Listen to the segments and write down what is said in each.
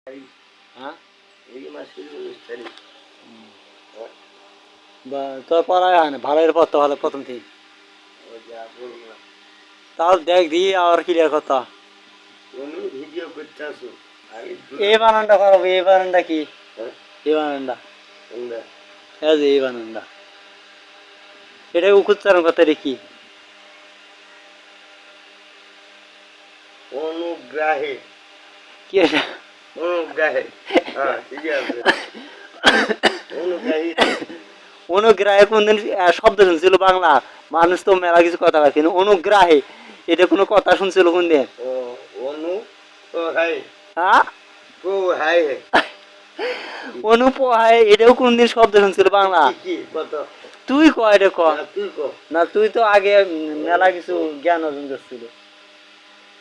হ্যাঁ এই মাসের 19 তারিখ। তোর পড়ায় হয় না ভালোর পর তো হলে প্রথম থেকে ওই যা বললাম তাহলে দেখ দিয়ে আর ক্লিয়ার কথা তুমি ভিডিও করতে আসো আমি এই বানানটা করবো এই বানানটা কি হ্যাঁ এই বানানটা তোমরা এই বানানটা এটা উচ্চারণ করতে দেখি অনুগ্রাহে কি এটা অনুগ্রাহে হ্যাঁ ঠিক আছে অনুগ্রাহী অনুগ্রাহে কোনদিন শব্দ শুনছিল বাংলা মানুষ তো মেলা কিছু কথা বলে কিন্তু অনুগ্রাহে এটা কোনো কথা শুনছিল কোন দিন ও অনু ও হাই হ্যাঁ ও হাই অনুপহায় এটাও কোনদিন শব্দ শুনছিল বাংলা কি কত তুই ক এটা ক তুই কো না তুই তো আগে মেলা কিছু জ্ঞান অর্জন করছিল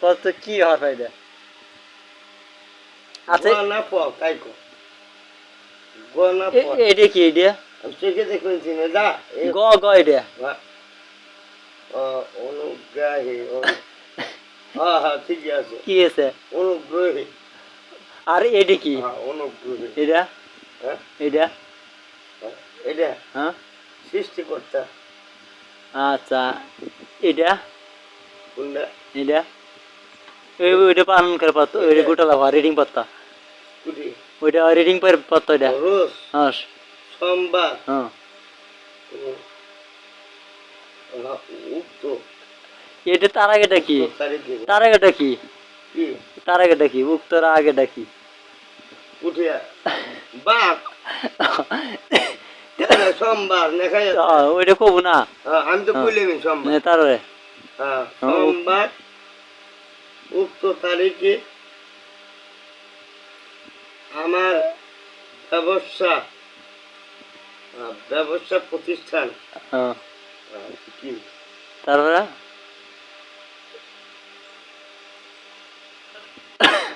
তোর তো কি হওয়ার ফায়দা আচ্ছা না পো তাই কো গনা পো এটা কি এটা আমি চেকে দেখুনছি না যা গ গ এটা অনুগ্রাহে হ্যাঁ হ্যাঁ ঠিকই আছে কি আছে অনুগ্রহে আর এটা কি হ্যাঁ অনুগ্রহে এটা হ্যাঁ এটা এটা হ্যাঁ সৃষ্টিকর্তা আচ্ছা এটা কোনটা এটা ওইটা পালন করে পাত্তা ওইটা গোটা লাভা রিডিং পাত্তা কুটি ওইটা রিডিং পর পাত্তা এটা রোজ হ্যাঁ সোমবার হ্যাঁ উক্ত এটা তার আগেটা কি তারিখে তার আগেটা কি কি তার আগেটা কি উক্তর আগেটা কি উঠিয়া বাপ সোমবার লেখাই ওইটা কব না আমি তো কইলামই সোমবার তারপরে হ্যাঁ সোমবার উক্ত তারিখে আমার ব্যবসা প্রতিষ্ঠান কি তারপরে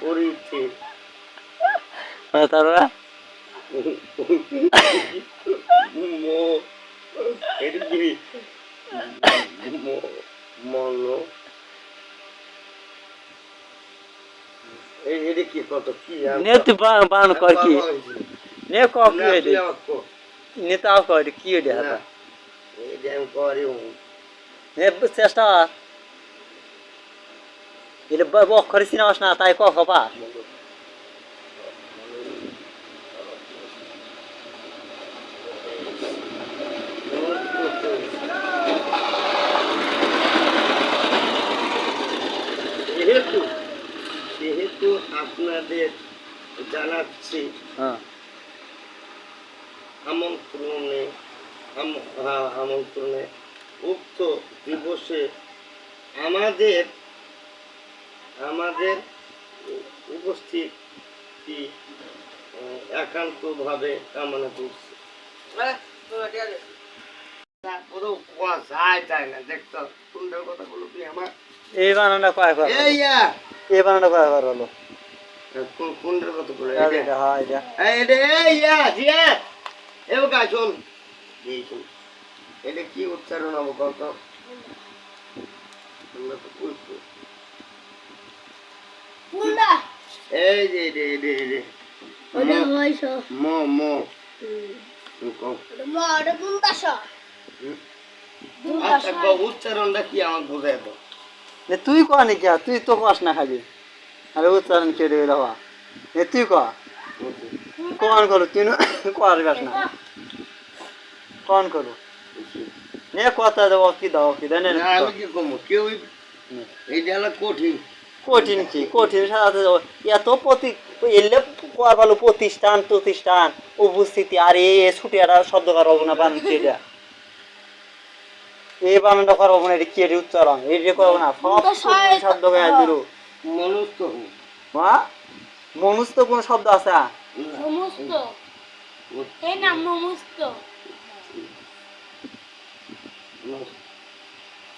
করিতে তারপরে কি কত কি নে তুই বান কর কি নে ক কি হইছে নে তাও কর কি হইছে হাতা এই যে আমি করি নে চেষ্টা এটা বক করে সিনেমাস না তাই ক হবা যেহেতু আপনাদের জানাচ্ছি আমন্ত্রণে উক্ত দিবসে আমাদের উপস্থিতি একান্তভাবে কামনা করছি দেখতো সুন্দর কথাগুলো তুই আমার এই বানানটা কয় কর এই বানানটা কয় কর হলো কোনটার কথা বলে এটা হ্যাঁ এটা এটা ইয়া জিয়া এও গাছন দেখুন এটা কি উচ্চারণ হবে কত আমরা তো বুঝবো কোনটা এই যে রে ওটা হইছ মো মো ওটা কোনটা শ আচ্ছা উচ্চারণটা কি আমার বোঝায় তো তুই ক নাকি তুই তো কস না খালি আরে উচ্চারণ কে রে বাবা তুই ক কোন করো তুই কর গাছ না কোন করো নে কথা দাও কি দেন আমি কি কমো কেউ এই জায়গা কঠিন কঠিন কি কঠিন সাথে এত এলে কর ভালো প্রতিষ্ঠান উপস্থিতি আর এ ছুটি একটা শব্দ করা হবো না বানাচ্ছি এটা এই বানানটা করা হবো না এটা কি উচ্চারণ এটা করবো না সব শব্দ গায়ে দিল মনুষ্য মনুষ্য কোন শব্দ আছে সমস্ত এই না সমস্ত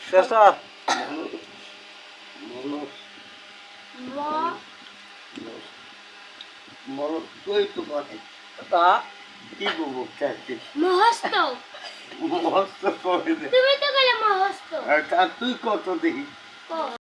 শেষ তুই তো কথা তা কি বলবো মহস্ত মস্ত করে তুমি তো গেলে মহস্ত তুই কত দেখি